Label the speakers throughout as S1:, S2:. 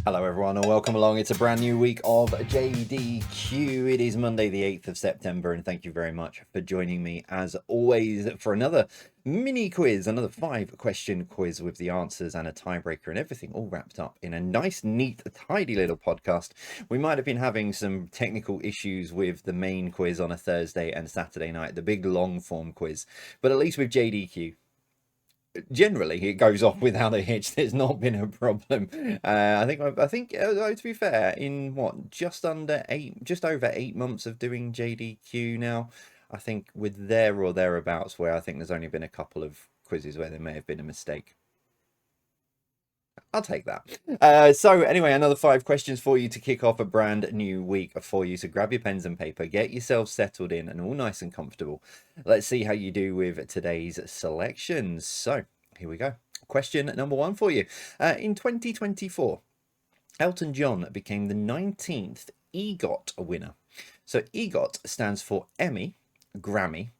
S1: Hello everyone and welcome along. It's a brand new week of JDQ. It is Monday the 8th of September and thank you very much for joining me as always for another mini quiz, another 5-question quiz with the answers and a tiebreaker and everything all wrapped up in a nice, neat, tidy little podcast. We might have been having some technical issues with the main quiz on a Thursday and Saturday night, the big long form quiz, but at least with JDQ, generally it goes off without a hitch. There's not been a problem. I think to be fair, in what, just over 8 months of doing JDQ now, I think with there or thereabouts, where I think there's only been a couple of quizzes where there may have been a mistake. I'll take that. So anyway, another 5 questions for you to kick off a brand new week for you. So grab your pens and paper, get yourself settled in and all nice and comfortable. Let's see how you do with today's selections. So here we go. Question number 1 for you. In 2024, Elton John became the 19th EGOT winner. So EGOT stands for Emmy, Grammy,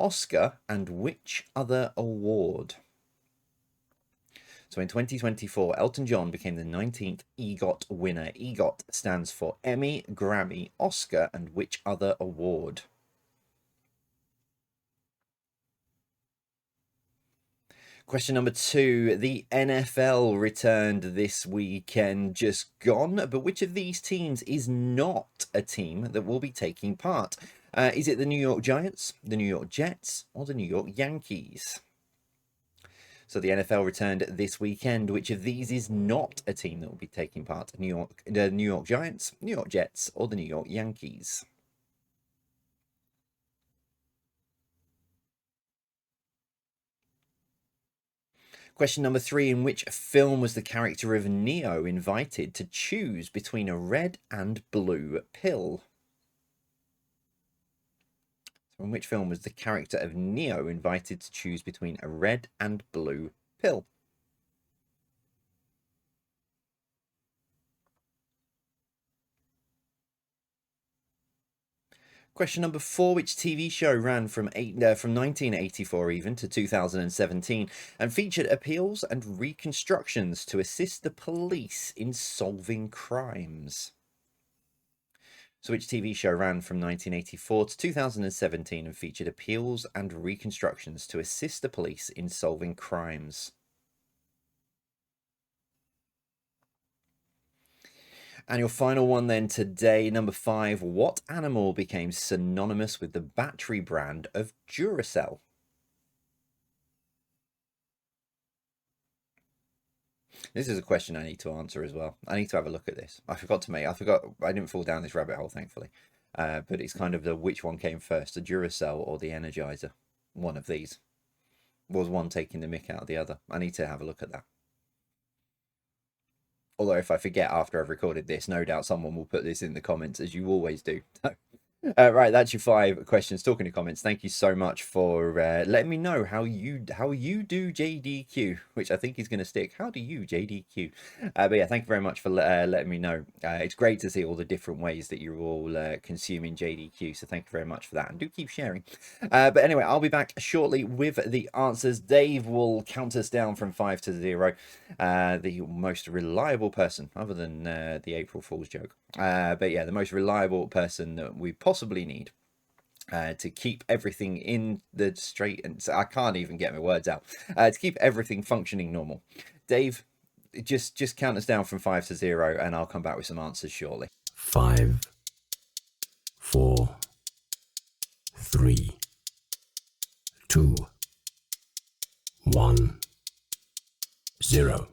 S1: Oscar, and which other award? So in 2024, Elton John became the 19th EGOT winner. EGOT stands for Emmy, Grammy, Oscar, and which other award? Question number 2. The NFL returned this weekend just gone, but which of these teams is not a team that will be taking part? Is it the New York Giants, the New York Jets, or the New York Yankees? So the NFL returned this weekend. Which of these is not a team that will be taking part? The New York Giants, New York Jets, or the New York Yankees? Question number 3. In which film was the character of Neo invited to choose between a red and blue pill? So in which film was the character of Neo invited to choose between a red and blue pill? Question number 4. Which TV show ran from 1984 even to 2017 and featured appeals and reconstructions to assist the police in solving crimes? So which TV show ran from 1984 to 2017 and featured appeals and reconstructions to assist the police in solving crimes? And your final one then today, number 5. What animal became synonymous with the battery brand of Duracell? This is a question I need to answer as well. I need to have a look at this. I didn't fall down this rabbit hole, thankfully. But it's kind of the which one came first, the Duracell or the Energizer? One of these. Was one taking the mick out of the other? I need to have a look at that. Although if I forget after I've recorded this, no doubt someone will put this in the comments, as you always do. Right, that's your 5 questions. Talking to comments, thank you so much for letting me know how you do JDQ, which I think is going to stick. How do you JDQ? But yeah, thank you very much for letting me know. It's great to see all the different ways that you're all consuming JDQ, so thank you very much for that, and do keep sharing. But anyway, I'll be back shortly with the answers. Dave will count us down from 5 to 0. The most reliable person, other than the April Fool's joke. But yeah, the most reliable person that we possibly need to keep everything in the straight, and I can't even get my words out, to keep everything functioning normal. Dave, just count us down from 5 to 0 and I'll come back with some answers shortly.
S2: 5, 4, 3, 2, 1, 0.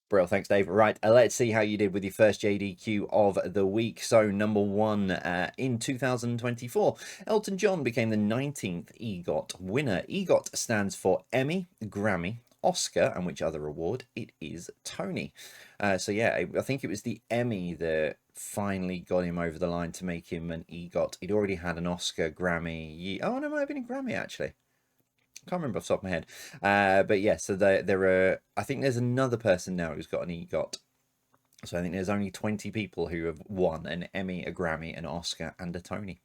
S1: Brill, thanks, Dave. Right, let's see how you did with your first JDQ of the week. So, number 1, in 2024, Elton John became the 19th EGOT winner. EGOT stands for Emmy, Grammy, Oscar, and which other award? It is Tony. So yeah, I think it was the Emmy that finally got him over the line to make him an EGOT. He'd already had an Oscar, Grammy. Oh, no, it might have been a Grammy, actually. Can't remember off the top of my head. But yeah, so there are, I think there's another person now who's got an EGOT. So I think there's only 20 people who have won an Emmy, a Grammy, an Oscar, and a Tony.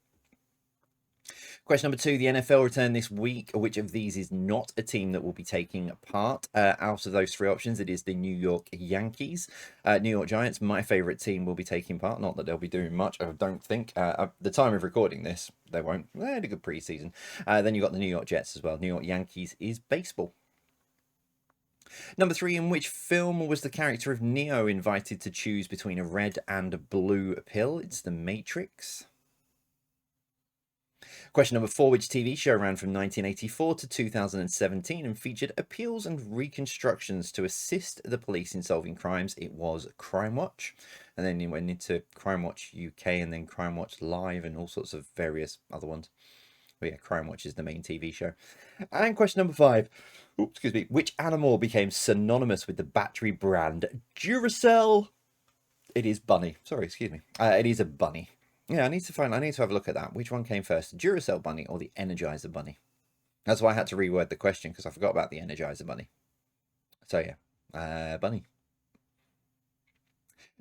S1: Question number 2, the NFL returned this week. Which of these is not a team that will be taking part? Out of those 3 options, it is the New York Yankees. New York Giants, my favourite team, will be taking part. Not that they'll be doing much, I don't think. At the time of recording this, they won't. They had a good preseason. Then you've got the New York Jets as well. New York Yankees is baseball. Number 3, in which film was the character of Neo invited to choose between a red and a blue pill? It's The Matrix. Question number 4, which TV show ran from 1984 to 2017 and featured appeals and reconstructions to assist the police in solving crimes? It was Crime Watch. And then it went into Crime Watch UK and then Crime Watch Live and all sorts of various other ones. But yeah, Crime Watch is the main TV show. And question number 5. Oops, excuse me. Which animal became synonymous with the battery brand Duracell? It is bunny. Sorry, excuse me. It is a bunny. Yeah, I need to have a look at that. Which one came first, Duracell bunny or the Energizer bunny? That's why I had to reword the question, because I forgot about the Energizer bunny. So yeah, bunny.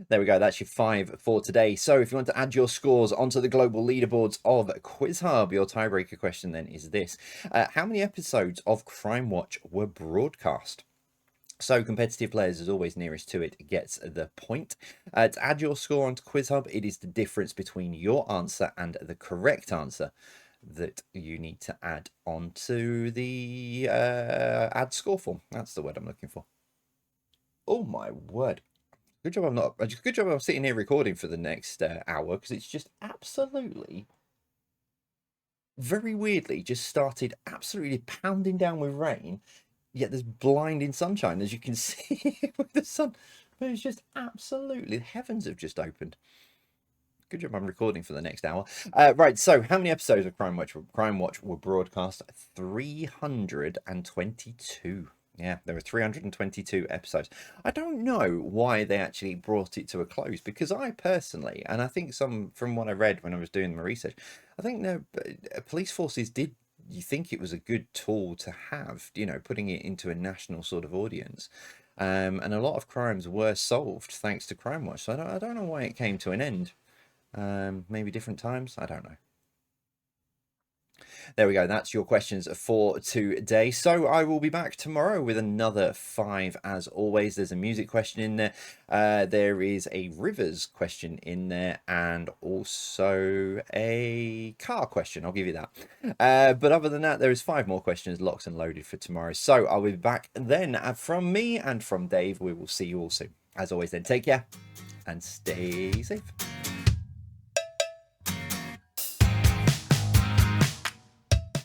S1: There we go. That's your 5 for today. So if you want to add your scores onto the global leaderboards of Quiz Hub, your tiebreaker question then is this. How many episodes of Crime Watch were broadcast? So competitive players, as always, nearest to it gets the point. To add your score onto Quiz Hub, it is the difference between your answer and the correct answer that you need to add onto the add score form. That's the word I'm looking for. Oh my word. Good job I'm sitting here recording for the next hour, because it's just absolutely, very weirdly, just started absolutely pounding down with rain. Yet there's blinding sunshine, as you can see with the sun. But it's just absolutely, the heavens have just opened. Good job I'm recording for the next hour. Right, so how many episodes of Crime Watch were broadcast? 322. Yeah, there were 322 episodes. I don't know why they actually brought it to a close, because I personally, and I think from what I read when I was doing my research, I think police forces did. You think it was a good tool to have, putting it into a national sort of audience. And a lot of crimes were solved thanks to Crime Watch. So I don't know why it came to an end. Maybe different times. I don't know. There we go. That's your questions for today. So I will be back tomorrow with another 5 as always. There's a music question in there. There is a rivers question in there, and also a car question. I'll give you that. But other than that, there is 5 more questions locked and loaded for tomorrow. So I'll be back then. From me and from Dave, we will see you all soon. As always then, take care and stay safe.